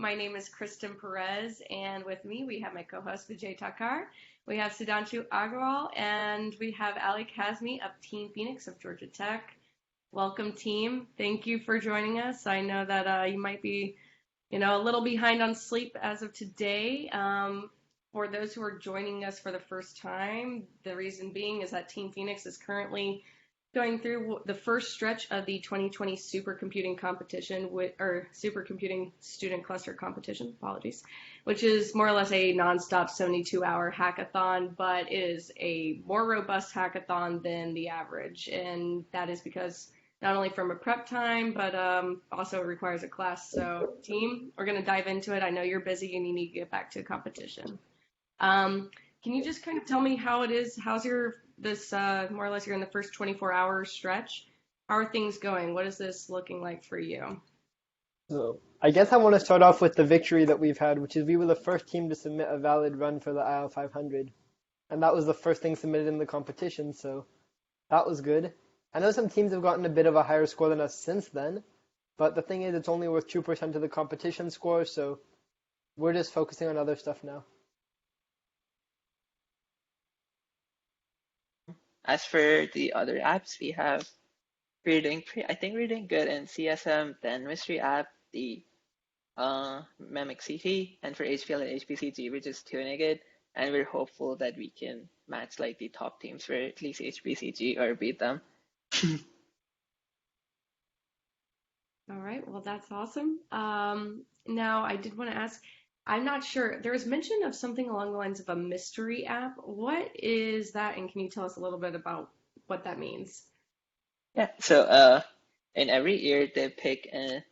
My name is Kristen Perez, and with me we have my co-host Vijay Thakkar. We have Sudhanshu Agarwal, and we have Ali Kazmi of Team Phoenix of Georgia Tech. Welcome, team. Thank you for joining us. I know that you might be, a little behind on sleep as of today. For those who are joining us for the first time, the reason being is that Team Phoenix is currently going through the first stretch of the 2020 supercomputing competition or supercomputing student cluster competition, apologies, which is more or less a nonstop 72-hour hackathon, but is a more robust hackathon than the average. And that is because not only from a prep time, but also it requires a class. So team, we're going to dive into it. I know you're busy and you need to get back to competition. Can you just kind of tell me how it is? How's this more or less you're in the first 24-hour stretch? How are things going? What is this looking like for you? So I guess I want to start off with the victory that we've had, which is we were the first team to submit a valid run for the IL 500. And that was the first thing submitted in the competition, so that was good. I know some teams have gotten a bit of a higher score than us since then, but the thing is it's only worth 2% of the competition score, so we're just focusing on other stuff now. As for the other apps, I think we're doing good in CSM, then Mystery App, the Memic CT, and for HPL and HPCG, we're just tuning it, and we're hopeful that we can match like the top teams for at least HPCG or beat them. All right, well, that's awesome. Now, I did want to ask, I'm not sure, there was mention of something along the lines of a mystery app. What is that, and can you tell us a little bit about what that means? Yeah, so in every year they pick a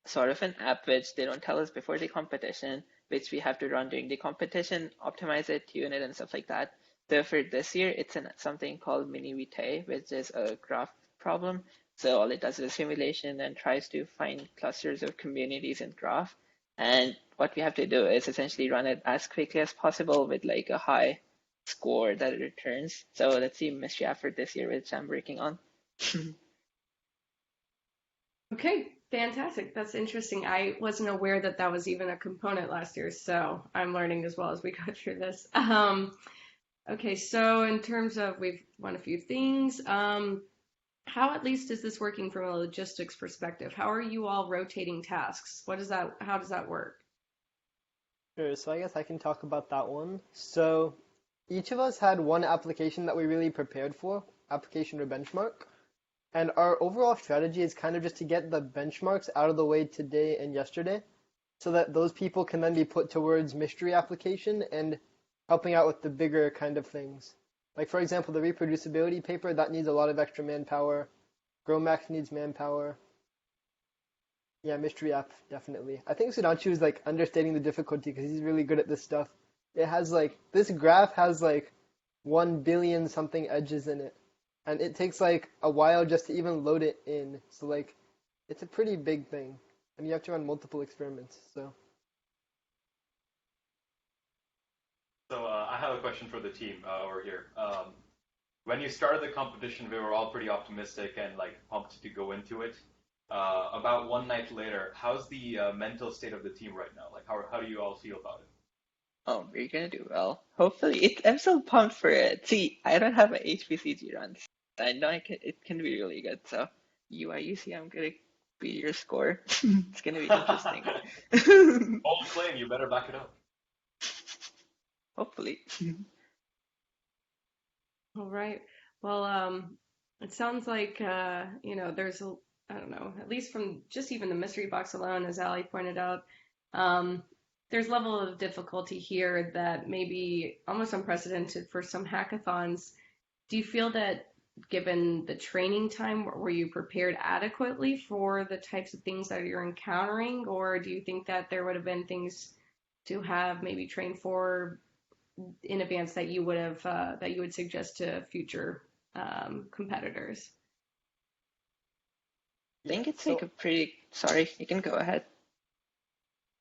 sort of an app which they don't tell us before the competition, which we have to run during the competition, optimize it, tune it, and stuff like that. So for this year, it's something called Mini Vijay, which is a graph problem. So all it does is a simulation and tries to find clusters of communities in graph. And what we have to do is essentially run it as quickly as possible with like a high score that it returns. So let's see mystery app for this year, which I'm working on. Okay, fantastic. That's interesting. I wasn't aware that that was even a component last year, so I'm learning as well as we go through this. Okay, so in terms of we've won a few things. How at least is this working from a logistics perspective? How are you all rotating tasks? How does that work? Sure, so I guess I can talk about that one. So each of us had one application that we really prepared for, application or benchmark. And our overall strategy is kind of just to get the benchmarks out of the way today and yesterday so that those people can then be put towards mystery application and helping out with the bigger kind of things. Like, for example, the reproducibility paper, that needs a lot of extra manpower. GrowMax needs manpower. Yeah, mystery app, definitely. I think Sudhanshu is like understating the difficulty because he's really good at this stuff. This graph has like 1 billion something edges in it. And it takes like a while just to even load it in. So like, it's a pretty big thing. And you have to run multiple experiments, so. So I have a question for the team over here. When you started the competition, we were all pretty optimistic and like pumped to go into it. About one night later, how's the mental state of the team right now? Like, how do you all feel about it? Oh, we're gonna do well. Hopefully, I'm so pumped for it. See, I don't have an HPCG run. I know it can be really good. So, UIUC, I'm gonna be your score. It's gonna be interesting. Bold claim, you better back it up. Hopefully. All right. Well, it sounds like there's I don't know, at least from just even the mystery box alone, as Ali pointed out, there's level of difficulty here that may be almost unprecedented for some hackathons. Do you feel that given the training time, were you prepared adequately for the types of things that you're encountering, or do you think that there would have been things to have maybe trained for in advance that you would suggest to future competitors? I think it's like sorry, you can go ahead.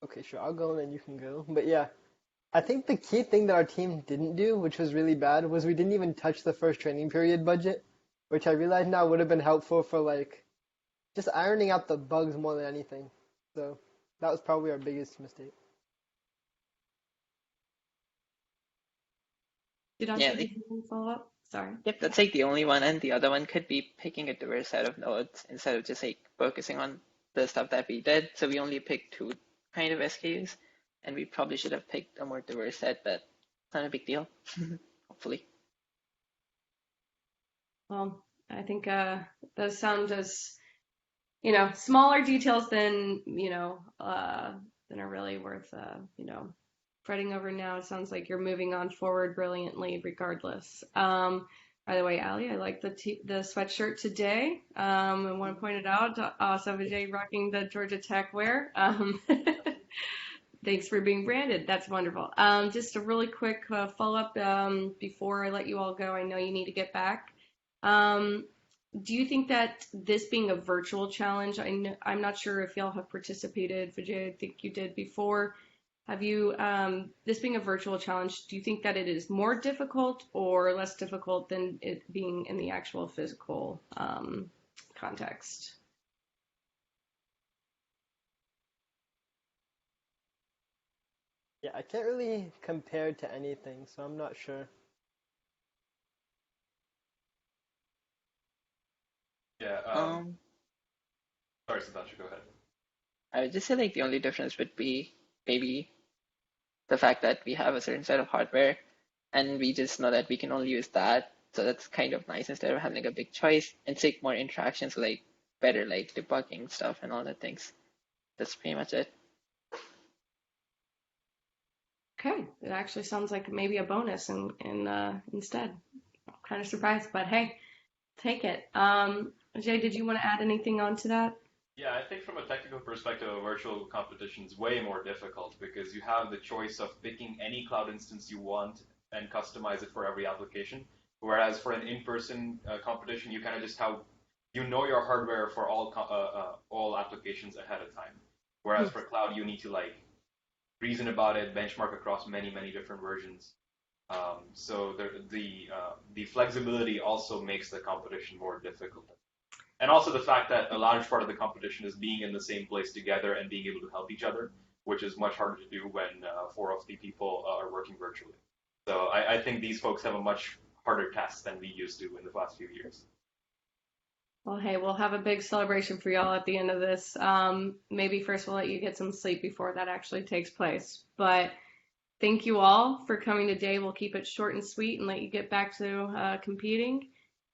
Okay, sure, I'll go and then you can go. But yeah, I think the key thing that our team didn't do, which was really bad, was we didn't even touch the first training period budget, which I realize now would have been helpful for like just ironing out the bugs more than anything. So That was probably our biggest mistake. Sudhanshu, Yeah, did you want to follow up? Sorry. yep, that's like the only one, and the other one could be picking a diverse set of nodes instead of just like focusing on the stuff that we did. So we only picked two kind of SKUs, and we probably should have picked a more diverse set, but it's not a big deal, hopefully. Well, I think those sound as, smaller details than are really worth, fretting over now. It sounds like you're moving on forward brilliantly regardless. By the way, Ali, I like the sweatshirt today. I want to point it out. Also, Vijay rocking the Georgia Tech wear. Thanks for being branded. That's wonderful. Just a really quick follow-up before I let you all go. I know you need to get back. Do you think that this being a virtual challenge, I'm not sure if y'all have participated, Vijay, I think you did before. Have you, this being a virtual challenge, do you think that it is more difficult or less difficult than it being in the actual physical context? Yeah, I can't really compare to anything, so I'm not sure. Yeah. Um, Sorry, Sudhanshu, go ahead. I would just say like the only difference would be maybe the fact that we have a certain set of hardware and we just know that we can only use that. So that's kind of nice instead of having like a big choice and take more interactions, like better like debugging stuff and all that things. That's pretty much it. Okay, it actually sounds like maybe a bonus instead. I'm kind of surprised, but hey, take it. Jay, did you want to add anything on to that? Yeah, I think from a technical perspective, a virtual competition is way more difficult because you have the choice of picking any cloud instance you want and customize it for every application. Whereas for an in-person competition, you kind of just have, your hardware for all applications ahead of time. Whereas for cloud, you need to like reason about it, benchmark across many, many different versions. So the flexibility also makes the competition more difficult. And also the fact that a large part of the competition is being in the same place together and being able to help each other, which is much harder to do when 4 of the people are working virtually. So I think these folks have a much harder task than we used to in the past few years. Well, hey, we'll have a big celebration for y'all at the end of this. Maybe first we'll let you get some sleep before that actually takes place. But thank you all for coming today. We'll keep it short and sweet and let you get back to competing.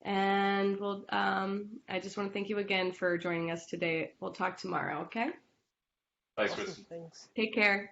And I just want to thank you again for joining us today. We'll talk tomorrow, okay? Thanks, Awesome, Kristen. thanks. Take care.